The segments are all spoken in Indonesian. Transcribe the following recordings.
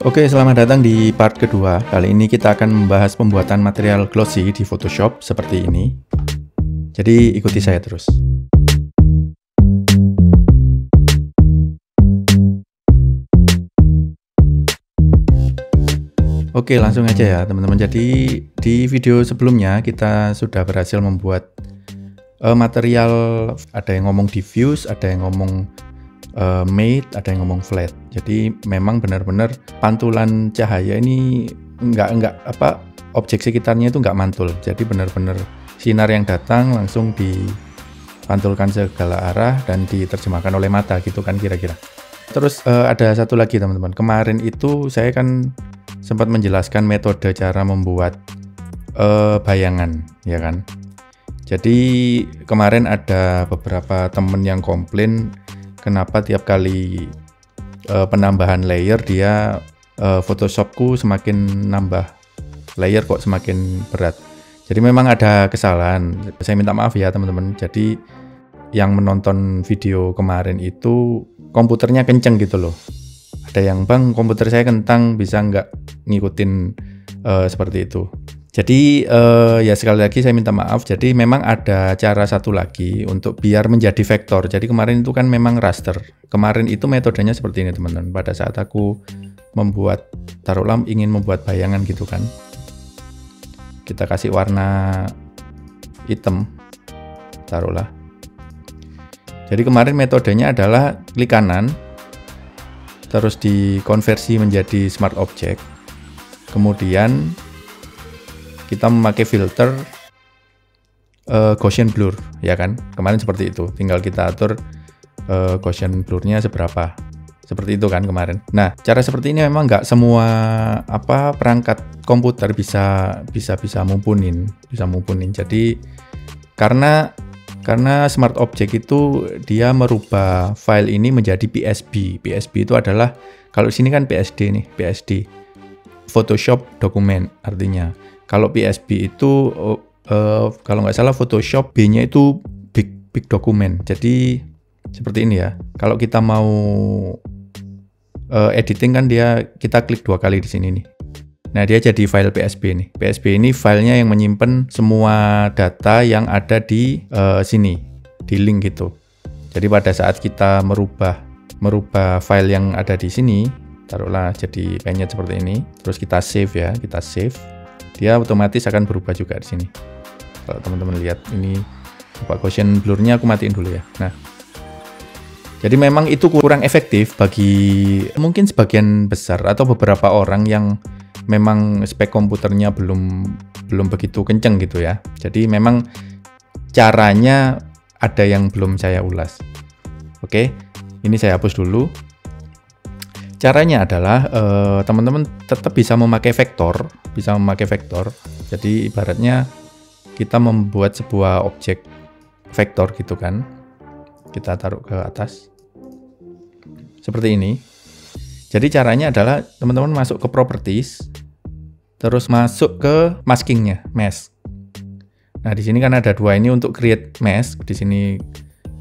Oke, selamat datang di part kedua. Kali ini kita akan membahas pembuatan material glossy di Photoshop seperti ini. Jadi ikuti saya terus. Oke, langsung aja ya teman-teman. Jadi di video sebelumnya kita sudah berhasil membuat material, ada yang ngomong diffuse, ada yang ngomong matte, ada yang ngomong flat. Jadi memang benar-benar pantulan cahaya ini objek sekitarnya itu nggak mantul. Jadi benar-benar sinar yang datang langsung dipantulkan segala arah dan diterjemahkan oleh mata gitu kan kira-kira. Terus ada satu lagi teman-teman. Kemarin itu saya kan sempat menjelaskan metode cara membuat bayangan, ya kan. Jadi kemarin ada beberapa temen yang komplain kenapa tiap kali penambahan layer dia Photoshopku semakin nambah layer kok semakin berat. Jadi memang ada kesalahan. Saya minta maaf ya teman-teman. Jadi yang menonton video kemarin itu komputernya kenceng gitu loh. Ada yang bang komputer saya kentang bisa nggak ngikutin seperti itu. Jadi ya sekali lagi saya minta maaf. Jadi memang ada cara satu lagi untuk biar menjadi vektor. Jadi kemarin itu kan memang raster. Kemarin itu metodenya seperti ini teman-teman. Pada saat aku membuat, taruhlah ingin membuat bayangan gitu kan, kita kasih warna hitam, taruhlah. Jadi kemarin metodenya adalah klik kanan, terus dikonversi menjadi smart object, kemudian kita memakai filter Gaussian blur, ya kan? Kemarin seperti itu, tinggal kita atur Gaussian blurnya seberapa, seperti itu kan kemarin. Nah, cara seperti ini memang nggak semua perangkat komputer bisa mumpunin. Jadi karena smart object itu dia merubah file ini menjadi PSB. PSB itu adalah, kalau sini kan PSD nih, PSD Photoshop dokumen artinya. Kalau PSB itu kalau nggak salah Photoshop B-nya itu big dokumen. Jadi seperti ini ya. Kalau kita mau editing kan kita klik 2 kali di sini nih. Nah, dia jadi file PSB nih. PSB ini filenya yang menyimpan semua data yang ada di sini, di link gitu. Jadi pada saat kita merubah file yang ada di sini, taruhlah jadi penyet seperti ini, terus kita save ya, kita save. Dia otomatis akan berubah juga di sini. Kalau teman-teman lihat ini, Gaussian blurnya aku matiin dulu ya. Nah, jadi memang itu kurang efektif bagi mungkin sebagian besar atau beberapa orang yang memang spek komputernya belum begitu kenceng gitu ya. Jadi memang caranya ada yang belum saya ulas. Oke, ini saya hapus dulu. Caranya adalah teman-teman tetap bisa memakai vektor, Jadi ibaratnya kita membuat sebuah objek vektor gitu kan. Kita taruh ke atas. Seperti ini. Jadi caranya adalah teman-teman masuk ke properties, terus masuk ke maskingnya, mask. Nah, di sini kan ada 2 ini untuk create mask, di sini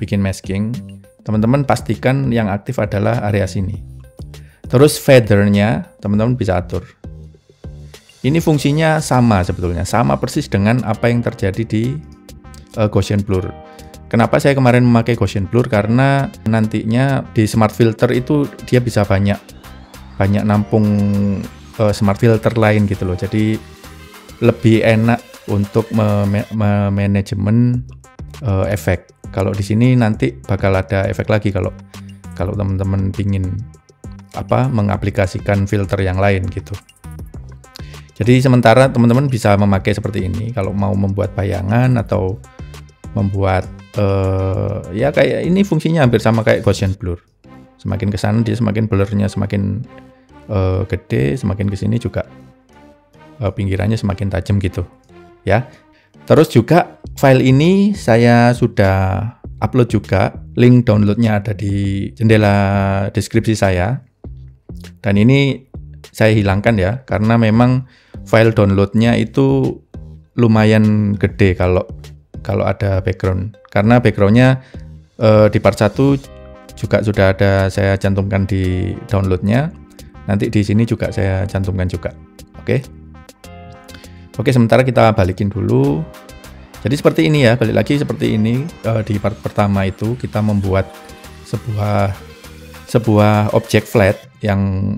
bikin masking. Teman-teman pastikan yang aktif adalah area sini. Terus feathernya teman-teman bisa atur. Ini fungsinya sama sebetulnya, sama persis dengan apa yang terjadi di Gaussian blur. Kenapa saya kemarin memakai Gaussian blur? Karena nantinya di smart filter itu dia bisa banyak nampung smart filter lain gitu loh. Jadi lebih enak untuk manajemen efek. Kalau di sini nanti bakal ada efek lagi kalau teman-teman pingin mengaplikasikan filter yang lain gitu. Jadi sementara teman-teman bisa memakai seperti ini kalau mau membuat bayangan atau membuat ya kayak ini fungsinya hampir sama kayak Gaussian blur. Semakin ke sana dia semakin blurnya semakin gede, semakin ke sini juga pinggirannya semakin tajam gitu ya. Terus juga file ini saya sudah upload juga, link downloadnya ada di jendela deskripsi saya. Dan ini saya hilangkan ya, karena memang file downloadnya itu lumayan gede kalau ada background. Karena backgroundnya di part 1 juga sudah ada saya cantumkan di downloadnya. Nanti di sini juga saya cantumkan juga. Oke. Oke, sementara kita balikin dulu. Jadi seperti ini ya, balik lagi seperti ini. Di part pertama itu kita membuat sebuah objek flat yang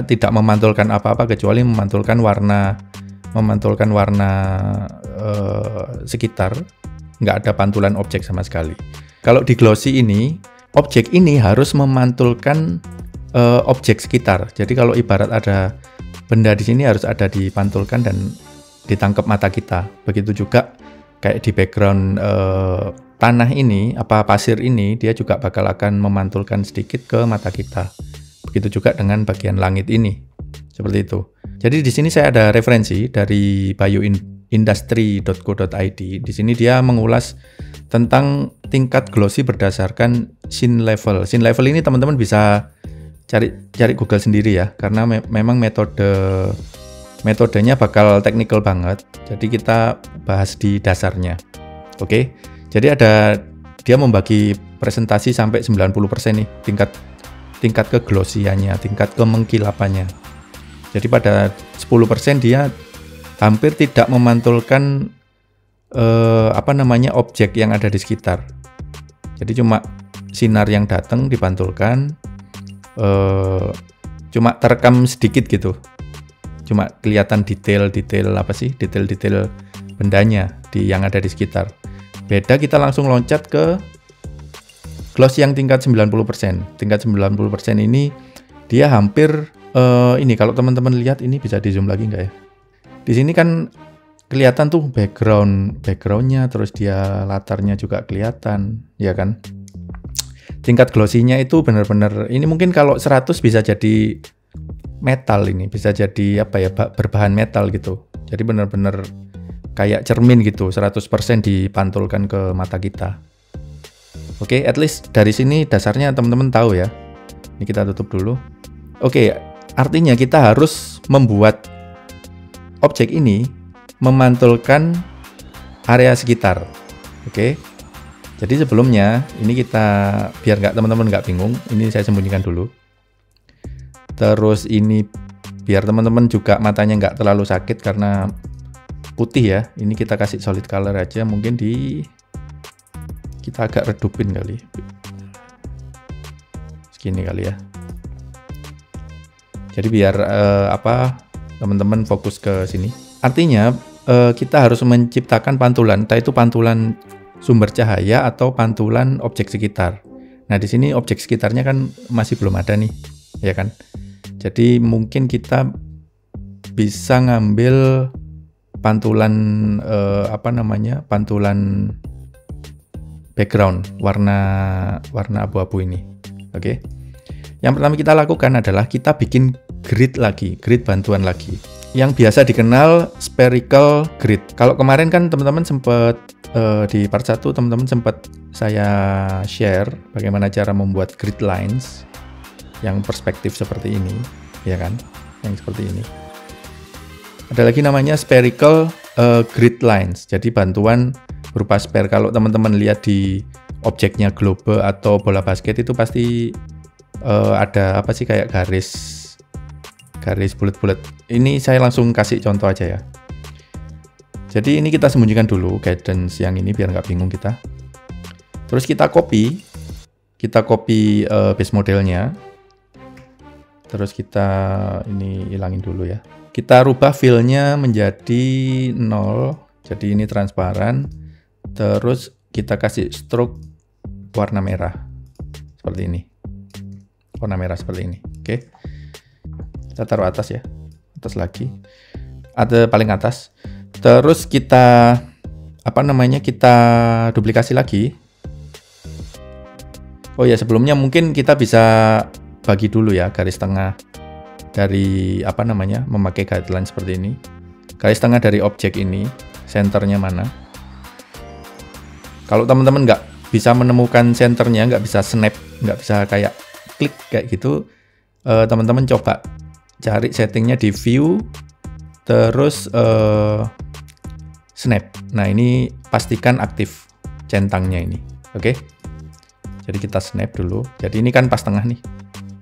tidak memantulkan apa-apa kecuali memantulkan warna sekitar, nggak ada pantulan objek sama sekali. Kalau di glossy ini, objek ini harus memantulkan objek sekitar. Jadi kalau ibarat ada benda di sini harus ada dipantulkan dan ditangkap mata kita. Begitu juga kayak di background tanah ini, pasir ini, dia juga bakal akan memantulkan sedikit ke mata kita. Begitu juga dengan bagian langit ini. Seperti itu. Jadi di sini saya ada referensi dari bioindustry.co.id. Di sini dia mengulas tentang tingkat glossy berdasarkan scene level. Scene level ini teman-teman bisa cari Google sendiri ya, karena memang metodenya bakal teknikal banget. Jadi kita bahas di dasarnya. Oke. Jadi dia membagi presentasi sampai 90% nih tingkat keglossiannya, tingkat kemengkilapannya. Jadi pada 10% dia hampir tidak memantulkan objek yang ada di sekitar. Jadi cuma sinar yang datang dipantulkan, cuma terekam sedikit gitu. Cuma kelihatan detail bendanya yang ada di sekitar. Beda kita langsung loncat ke gloss yang tingkat 90%. Tingkat 90% ini dia hampir ini kalau teman-teman lihat ini bisa di zoom lagi nggak ya? Di sini kan kelihatan tuh backgroundnya, terus dia latarnya juga kelihatan, ya kan? Tingkat glossy-nya itu benar-benar ini mungkin kalau 100 bisa jadi metal ini, bisa jadi berbahan metal gitu. Jadi benar-benar kayak cermin gitu, 100% dipantulkan ke mata kita. Oke, at least dari sini dasarnya teman-teman tahu ya. Ini kita tutup dulu. Oke, artinya kita harus membuat objek ini memantulkan area sekitar. Oke. Jadi sebelumnya ini kita biar teman-teman nggak bingung, ini saya sembunyikan dulu. Terus ini biar teman-teman juga matanya nggak terlalu sakit karena putih ya. Ini kita kasih solid color aja, mungkin kita agak redupin kali. Segini kali ya. Jadi biar teman-teman fokus ke sini. Artinya kita harus menciptakan pantulan, entah itu pantulan sumber cahaya atau pantulan objek sekitar. Nah, di sini objek sekitarnya kan masih belum ada nih, ya kan? Jadi mungkin kita bisa ngambil pantulan pantulan background warna abu-abu ini. Oke. Yang pertama kita lakukan adalah kita bikin grid bantuan lagi. Yang biasa dikenal spherical grid. Kalau kemarin kan teman-teman sempat di part 1 teman-teman sempat saya share bagaimana cara membuat grid lines yang perspektif seperti ini, ya kan? Yang seperti ini. Ada lagi namanya spherical grid lines. Jadi bantuan berupa sphere. Kalau teman-teman lihat di objeknya globe atau bola basket itu pasti ada kayak garis bulat-bulat. Ini saya langsung kasih contoh aja ya. Jadi ini kita sembunyikan dulu guidance yang ini biar nggak bingung kita. Terus kita copy base modelnya. Terus kita ini hilangin dulu ya. Kita rubah fill-nya menjadi 0. Jadi ini transparan. Terus kita kasih stroke warna merah seperti ini. Warna merah seperti ini. Oke. Kita taruh atas ya. Atas lagi. Ada paling atas. Terus kita kita duplikasi lagi. Oh ya, sebelumnya mungkin kita bisa bagi dulu ya garis tengah dari memakai guideline seperti ini. Garis tengah dari objek ini, senternya mana? Kalau teman-teman nggak bisa menemukan senternya, nggak bisa snap, nggak bisa kayak klik kayak gitu, teman-teman coba cari settingnya di view, terus snap. Nah, ini pastikan aktif centangnya ini. Oke. Jadi kita snap dulu. Jadi ini kan pas tengah nih.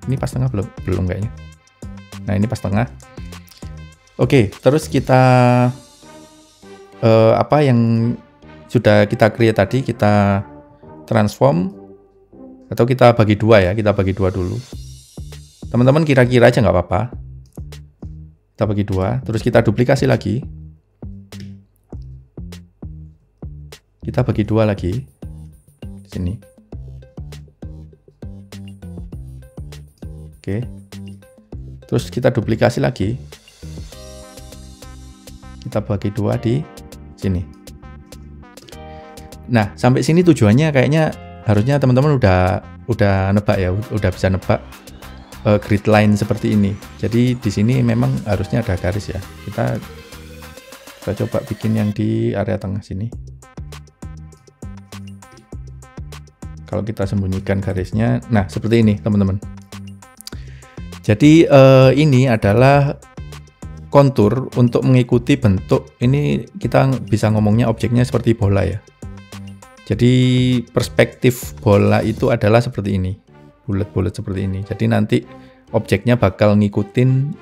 Ini pas tengah belum kayaknya. Nah, ini pas tengah. Oke, terus kita apa yang sudah kita create tadi kita transform atau kita bagi dua ya, kita bagi dua dulu. Teman-teman kira-kira aja nggak apa-apa. Kita bagi dua, terus kita duplikasi lagi. Kita bagi dua lagi di sini. Oke. Terus kita duplikasi lagi. Kita bagi dua di sini. Nah, sampai sini tujuannya kayaknya harusnya teman-teman udah nebak ya, udah bisa nebak grid line seperti ini. Jadi di sini memang harusnya ada garis ya. Kita coba bikin yang di area tengah sini. Kalau kita sembunyikan garisnya, nah seperti ini teman-teman. Jadi ini adalah kontur untuk mengikuti bentuk, ini kita bisa ngomongnya objeknya seperti bola ya. Jadi perspektif bola itu adalah seperti ini, bulat-bulat seperti ini. Jadi nanti objeknya bakal ngikutin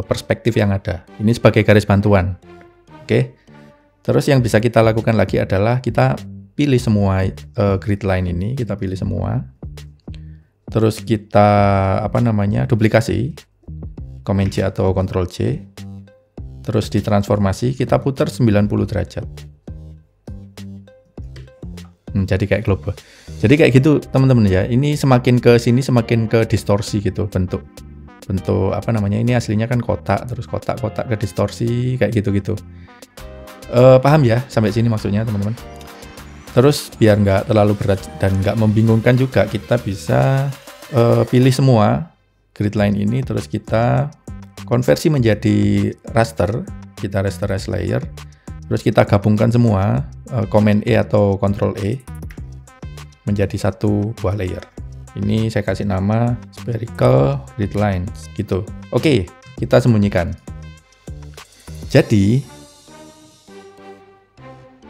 perspektif yang ada. Ini sebagai garis bantuan. Oke. Terus yang bisa kita lakukan lagi adalah kita pilih semua grid line ini, kita pilih semua. Terus kita duplikasi, Command J atau Ctrl J. Terus ditransformasi, kita putar 90 derajat. Jadi kayak global. Jadi kayak gitu teman-teman ya. Ini semakin ke sini semakin ke distorsi gitu bentuk ini aslinya kan kotak, terus kotak ke distorsi kayak gitu-gitu. Paham ya sampai sini maksudnya teman-teman? Terus biar nggak terlalu berat dan nggak membingungkan juga, kita bisa pilih semua grid line ini, terus kita konversi menjadi raster, kita rasterize layer, terus kita gabungkan semua, Command E atau Ctrl E menjadi satu buah layer. Ini saya kasih nama spherical grid lines gitu. Oke, kita sembunyikan. Jadi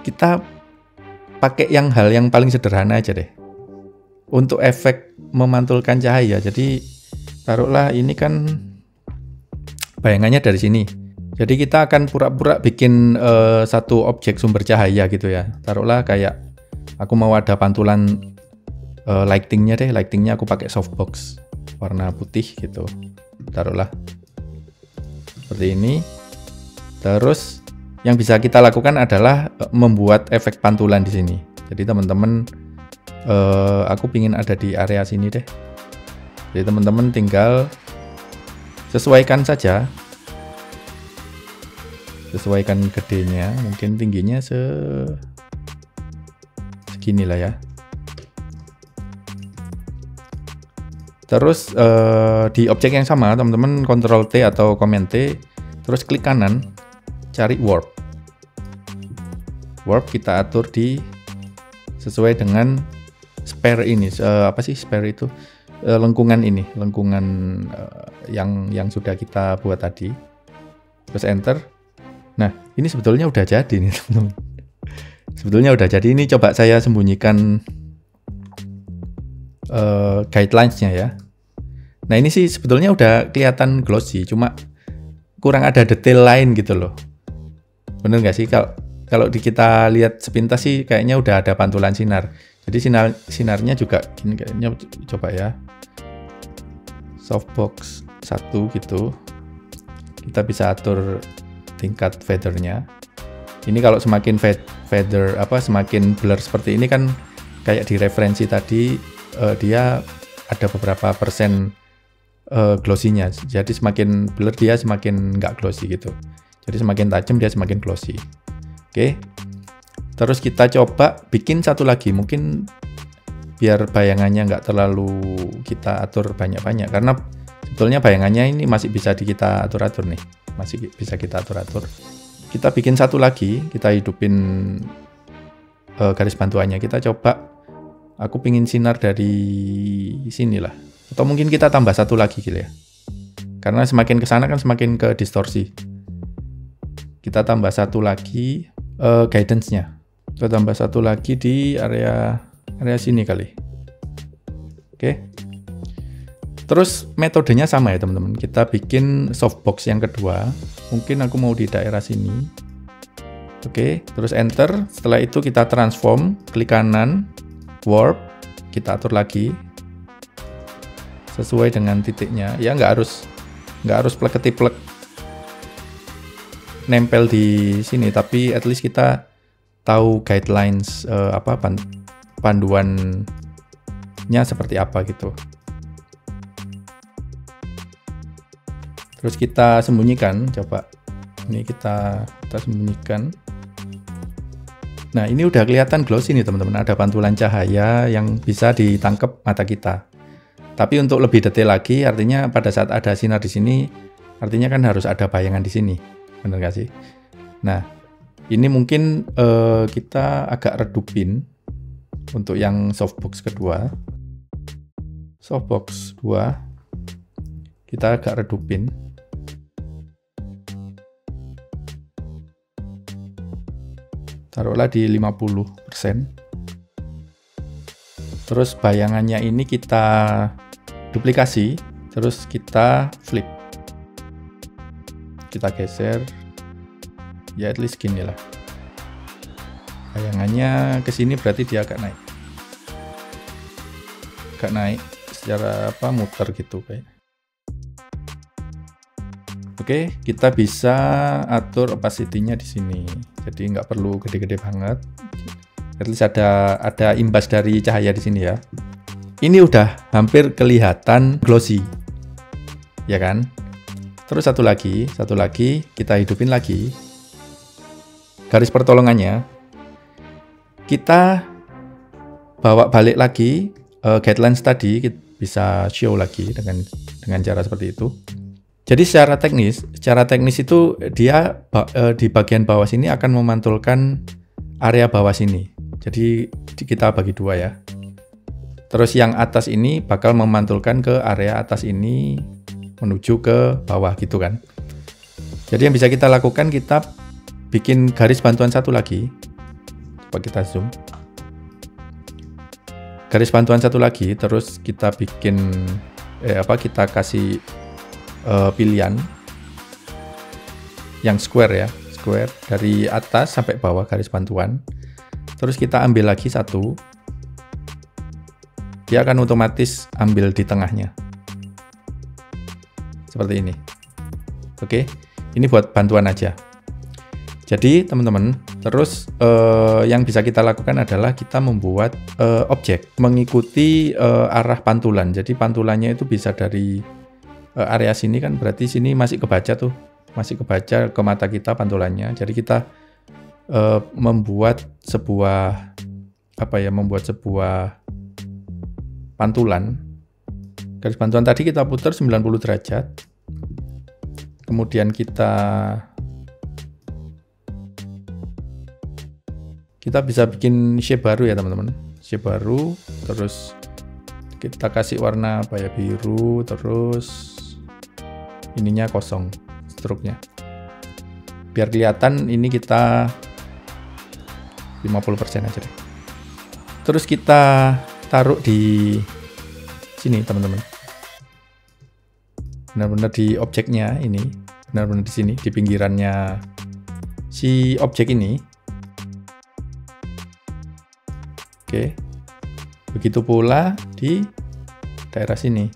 kita pakai hal yang paling sederhana aja deh untuk efek memantulkan cahaya. Jadi taruhlah ini kan bayangannya dari sini. Jadi kita akan pura-pura bikin satu objek sumber cahaya gitu ya. Taruhlah kayak aku mau ada pantulan lightingnya deh. Lightingnya aku pakai softbox warna putih gitu. Taruhlah seperti ini. Terus yang bisa kita lakukan adalah membuat efek pantulan di sini. Jadi teman-teman, aku pingin ada di area sini deh. Jadi teman-teman tinggal sesuaikan saja, sesuaikan gedenya, mungkin tingginya segini lah ya. Terus di objek yang sama teman-teman Ctrl T atau Command T, terus klik kanan, cari warp. Warp kita atur di sesuai dengan sphere ini. Apa sih sphere itu? Lengkungan ini, lengkungan yang sudah kita buat tadi. Terus enter. Nah, ini sebetulnya udah jadi nih teman-teman. Sebetulnya udah jadi. Ini coba saya sembunyikan guidelines-nya ya. Nah, ini sih sebetulnya udah kelihatan glossy, cuma kurang ada detail lain gitu loh. Bener nggak sih? Kalau kita lihat sepintas sih kayaknya udah ada pantulan sinar. Jadi sinarnya juga gini kayaknya, coba ya. Softbox 1 gitu. Kita bisa atur tingkat feather-nya. Ini kalau semakin feather semakin blur seperti ini kan kayak di referensi tadi dia ada beberapa persen glossy-nya. Jadi semakin blur dia semakin nggak glossy gitu. Jadi semakin tajam dia semakin glossy. Oke. Terus kita coba bikin satu lagi, mungkin biar bayangannya nggak terlalu kita atur banyak-banyak, karena sebetulnya bayangannya ini masih bisa kita atur-atur nih, masih bisa kita atur-atur. Kita bikin satu lagi, kita hidupin garis bantuannya. Kita coba, aku pingin sinar dari sini lah, atau mungkin kita tambah satu lagi gitu ya, karena semakin ke sana kan semakin ke distorsi. Kita tambah satu lagi guidance-nya. Kita tambah satu lagi di area sini kali. Oke. Terus metodenya sama ya teman-teman. Kita bikin softbox yang kedua. Mungkin aku mau di daerah sini. Oke, terus enter. Setelah itu kita transform, klik kanan, warp, kita atur lagi sesuai dengan titiknya. Ya nggak harus plek-ketiplek nempel di sini, tapi at least kita tahu guidelines panduannya seperti apa gitu. Terus kita sembunyikan, coba ini kita sembunyikan. Nah, ini udah kelihatan glossy nih teman-teman, ada pantulan cahaya yang bisa ditangkap mata kita. Tapi untuk lebih detail lagi, artinya pada saat ada sinar di sini, artinya kan harus ada bayangan di sini, bener gak sih? Nah, ini mungkin kita agak redupin untuk yang softbox kedua. Softbox 2 kita agak redupin. Taruhlah di 50%. Terus bayangannya ini kita duplikasi, terus kita flip. Kita geser. Ya at least gini lah. Bayangannya ke sini berarti dia agak naik. Agak naik secara muter gitu kayak. Oke, kita bisa atur opacity-nya di sini. Jadi nggak perlu gede-gede banget. At least ada imbas dari cahaya di sini ya. Ini udah hampir kelihatan glossy. Ya kan? Terus satu lagi kita hidupin lagi. Garis pertolongannya kita bawa balik lagi guidelines tadi, kita bisa show lagi dengan cara seperti itu. Jadi secara teknis itu dia di bagian bawah sini akan memantulkan area bawah sini. Jadi kita bagi dua ya. Terus yang atas ini bakal memantulkan ke area atas ini menuju ke bawah gitu kan. Jadi yang bisa kita lakukan, kita bikin garis bantuan satu lagi. Coba kita zoom. Garis bantuan satu lagi, terus kita bikin kita kasih pilihan yang square ya, square dari atas sampai bawah garis bantuan. Terus kita ambil lagi satu, dia akan otomatis ambil di tengahnya seperti ini. Oke, ini buat bantuan aja. Jadi teman-teman, terus yang bisa kita lakukan adalah kita membuat objek mengikuti arah pantulan. Jadi pantulannya itu bisa dari area sini kan, berarti sini masih kebaca tuh, masih kebaca ke mata kita pantulannya. Jadi kita membuat sebuah pantulan. Garis bantuan tadi kita putar 90 derajat. Kemudian kita bisa bikin shape baru ya teman-teman. Shape baru, terus kita kasih warna biru, terus ininya kosong, struknya. Biar kelihatan ini kita 50% aja deh. Terus kita taruh di sini teman-teman. Benar-benar di objeknya ini, benar-benar di sini, di pinggirannya si objek ini. Oke. Begitu pula di daerah sini.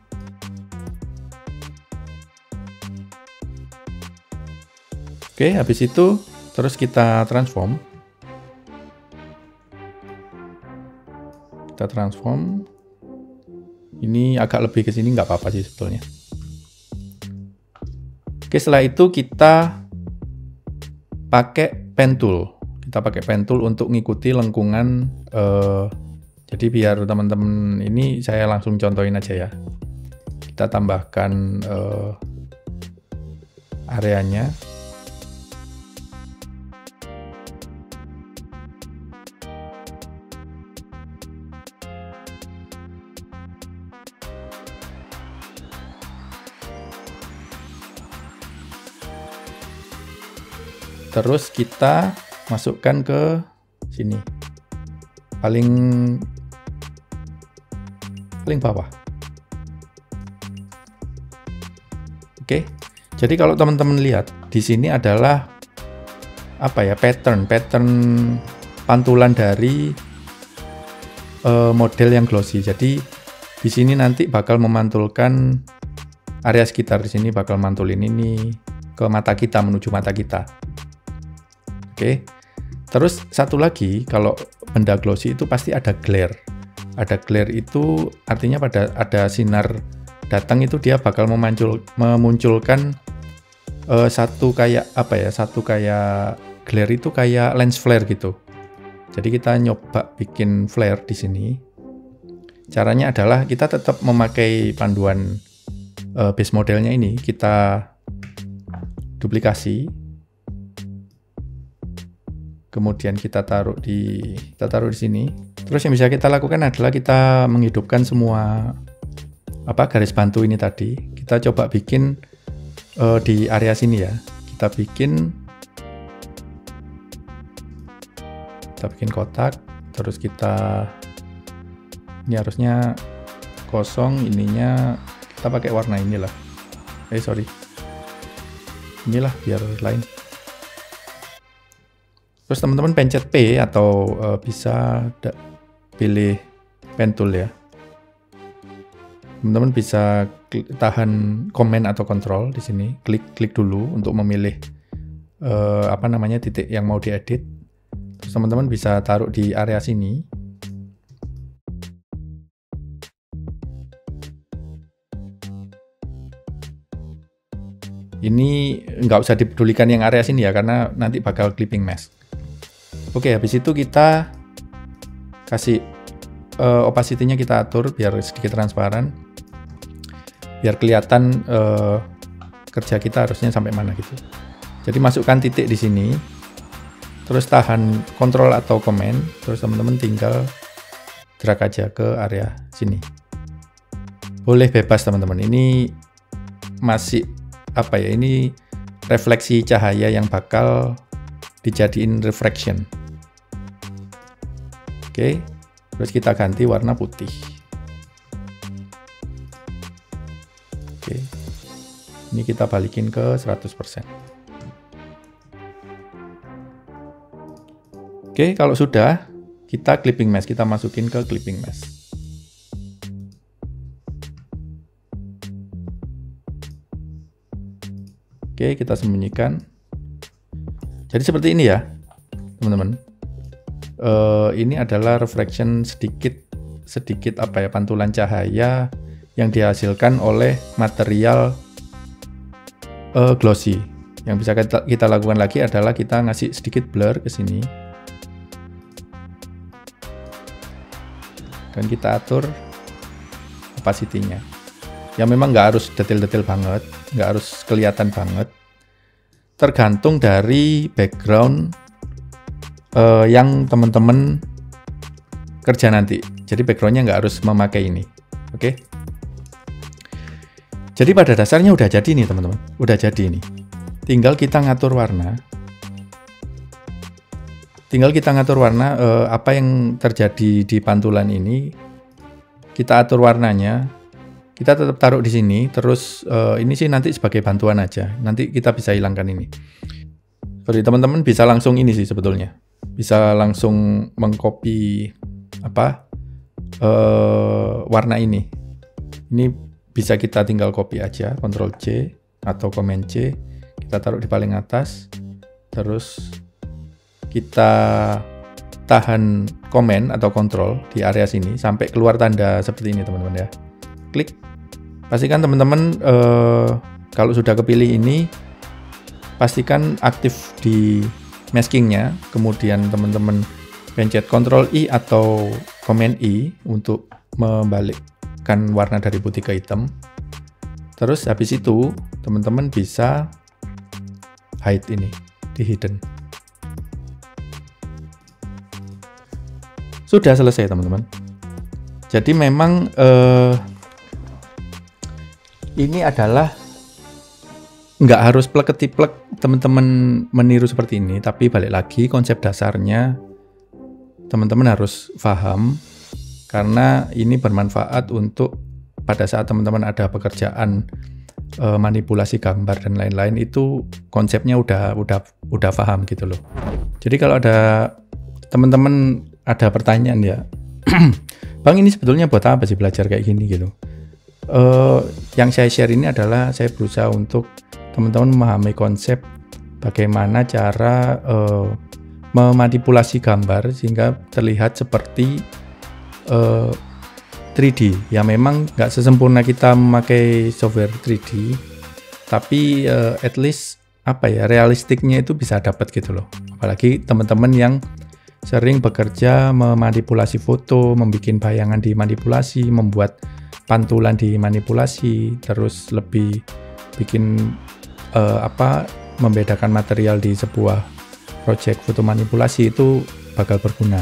Oke, habis itu terus kita transform. Ini agak lebih ke sini nggak apa-apa sih sebetulnya. Oke, setelah itu kita pakai pen tool. Kita pakai pen tool untuk ngikuti lengkungan. Jadi biar teman-teman ini saya langsung contohin aja ya. Kita tambahkan areanya. Terus kita masukkan ke sini, paling bawah. Oke. Jadi kalau teman-teman lihat di sini adalah apa ya, pattern pantulan dari model yang glossy. Jadi di sini nanti bakal memantulkan area sekitar, di sini bakal mantulin ini ke mata kita, menuju mata kita. Oke. Terus satu lagi, kalau benda glossy itu pasti ada glare. Ada glare itu artinya pada ada sinar datang itu dia bakal memunculkan satu kayak apa ya, satu kayak glare itu kayak lens flare gitu. Jadi kita nyoba bikin flare di sini. Caranya adalah kita tetap memakai panduan base modelnya ini, kita duplikasi. Kemudian kita taruh di sini. Terus yang bisa kita lakukan adalah kita menghidupkan semua garis bantu ini tadi. Kita coba bikin di area sini ya. Kita bikin kotak, terus ini harusnya kosong, ininya kita pakai warna inilah. Inilah biar lain. Terus teman-teman pencet P atau bisa pilih pen tool ya. Teman-teman bisa tahan Command atau Control di sini, klik dulu untuk memilih titik yang mau diedit. Terus teman-teman bisa taruh di area sini. Ini nggak usah dipedulikan yang area sini ya, karena nanti bakal clipping mask. Oke, habis itu kita kasih opacity-nya kita atur biar sedikit transparan, biar kelihatan kerja kita harusnya sampai mana gitu. Jadi masukkan titik di sini, terus tahan Control atau Command, terus teman-teman tinggal drag aja ke area sini. Boleh bebas teman-teman. Ini masih ini refleksi cahaya yang bakal dijadiin refraction. Oke, terus kita ganti warna putih. Oke, ini kita balikin ke 100%. Oke, kalau sudah, kita clipping mask, kita masukin ke clipping mask. Oke, kita sembunyikan. Jadi seperti ini ya, teman-teman. Ini adalah reflection sedikit pantulan cahaya yang dihasilkan oleh material glossy. Yang bisa kita lakukan lagi adalah kita ngasih sedikit blur ke sini. Dan kita atur opacity-nya. Ya memang nggak harus detail-detail banget, nggak harus kelihatan banget. Tergantung dari background yang teman-teman kerja nanti. Jadi backgroundnya nggak harus memakai ini. Oke. Jadi pada dasarnya udah jadi nih teman-teman. Udah jadi nih. Tinggal kita ngatur warna. Apa yang terjadi di pantulan ini. Kita atur warnanya. Kita tetap taruh di sini. Terus ini sih nanti sebagai bantuan aja. Nanti kita bisa hilangkan ini. Jadi teman-teman bisa langsung ini sih sebetulnya. Bisa langsung mengcopy warna ini. Ini bisa kita tinggal copy aja, Ctrl C atau Command C, kita taruh di paling atas, terus kita tahan Command atau Ctrl di area sini sampai keluar tanda seperti ini teman-teman ya. Klik. Pastikan teman-teman kalau sudah kepilih ini, pastikan aktif di maskingnya, kemudian teman-teman pencet Ctrl I atau Command I untuk membalikkan warna dari putih ke hitam. Terus habis itu teman-teman bisa hide ini, di hidden. Sudah selesai teman-teman. Jadi memang ini adalah nggak harus plek-ketiplek teman-teman meniru seperti ini, tapi balik lagi konsep dasarnya teman-teman harus paham, karena ini bermanfaat untuk pada saat teman-teman ada pekerjaan manipulasi gambar dan lain-lain itu konsepnya udah paham gitu loh. Jadi kalau ada teman-teman ada pertanyaan ya, Bang ini sebetulnya buat apa sih belajar kayak gini gitu? Yang saya share ini adalah saya berusaha untuk teman-teman memahami konsep bagaimana cara memanipulasi gambar sehingga terlihat seperti 3D. Ya memang nggak sesempurna kita memakai software 3D, tapi at least realistiknya itu bisa dapat gitu loh. Apalagi teman-teman yang sering bekerja memanipulasi foto, membuat bayangan dimanipulasi, membuat pantulan dimanipulasi, terus lebih bikin membedakan material di sebuah project foto manipulasi itu bakal berguna.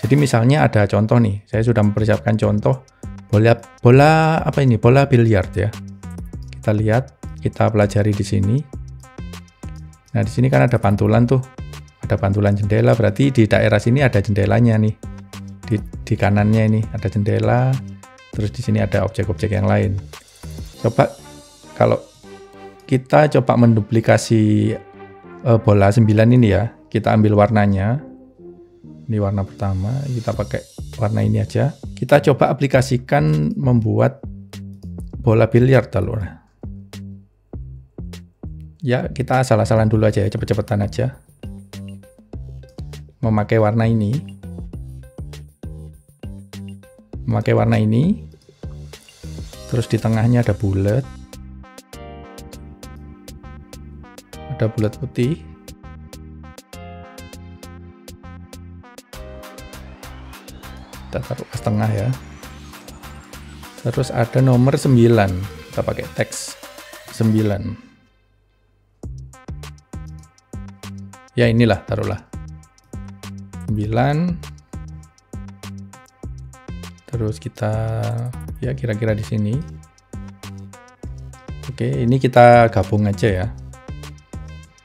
Jadi misalnya ada contoh nih, saya sudah mempersiapkan contoh bola biliar ya. Kita lihat, kita pelajari di sini. Nah, di sini kan ada pantulan tuh. Ada pantulan jendela, berarti di daerah sini ada jendelanya nih. Di kanannya ini ada jendela, terus di sini ada objek-objek yang lain. Coba kalau kita coba menduplikasi bola 9 ini ya, kita ambil warnanya. Ini warna pertama, kita pakai warna ini aja. Kita coba aplikasikan membuat bola biliar telur. Ya, kita asal-asalan dulu aja ya, cepet-cepetan aja. Memakai warna ini. Terus di tengahnya ada bulat. Ada bulat putih. Kita taruh ke tengah ya. Terus ada nomor 9. Kita pakai teks 9. Ya inilah, taruhlah 9. Terus kita ya kira-kira di sini. Oke, ini kita gabung aja ya.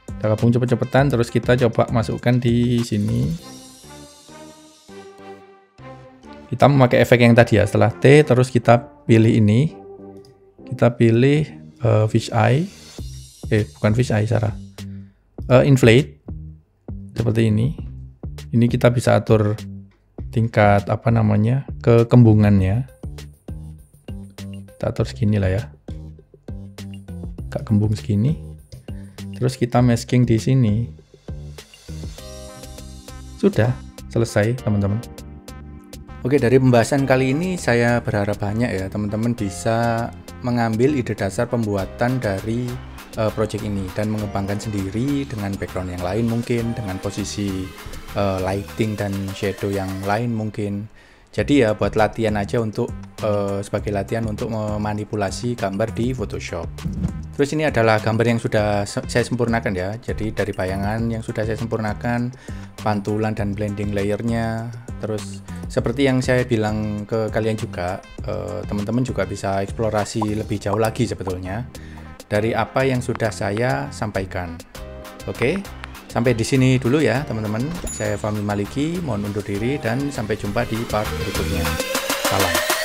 Kita gabung cepet-cepetan, terus kita coba masukkan di sini. Kita memakai efek yang tadi ya, setelah T terus kita pilih ini. Kita pilih fish eye. Bukan fish eye, Sarah. Inflate. Seperti ini. Ini kita bisa atur tingkat kekembungannya. Kita atur segini lah ya. Agak kembung segini. Terus kita masking di sini. Sudah selesai, teman-teman. Oke, dari pembahasan kali ini saya berharap banyak ya teman-teman bisa mengambil ide dasar pembuatan dari project ini dan mengembangkan sendiri dengan background yang lain mungkin, dengan posisi lighting dan shadow yang lain mungkin. Jadi ya buat latihan aja untuk sebagai latihan untuk memanipulasi gambar di Photoshop. Terus ini adalah gambar yang sudah saya sempurnakan ya. Jadi dari bayangan yang sudah saya sempurnakan, pantulan dan blending layernya. Terus seperti yang saya bilang ke kalian juga, teman-teman juga bisa eksplorasi lebih jauh lagi sebetulnya dari apa yang sudah saya sampaikan. Oke, sampai di sini dulu ya teman-teman. Saya Fahmi Maliki, mohon undur diri dan sampai jumpa di part berikutnya. Salam.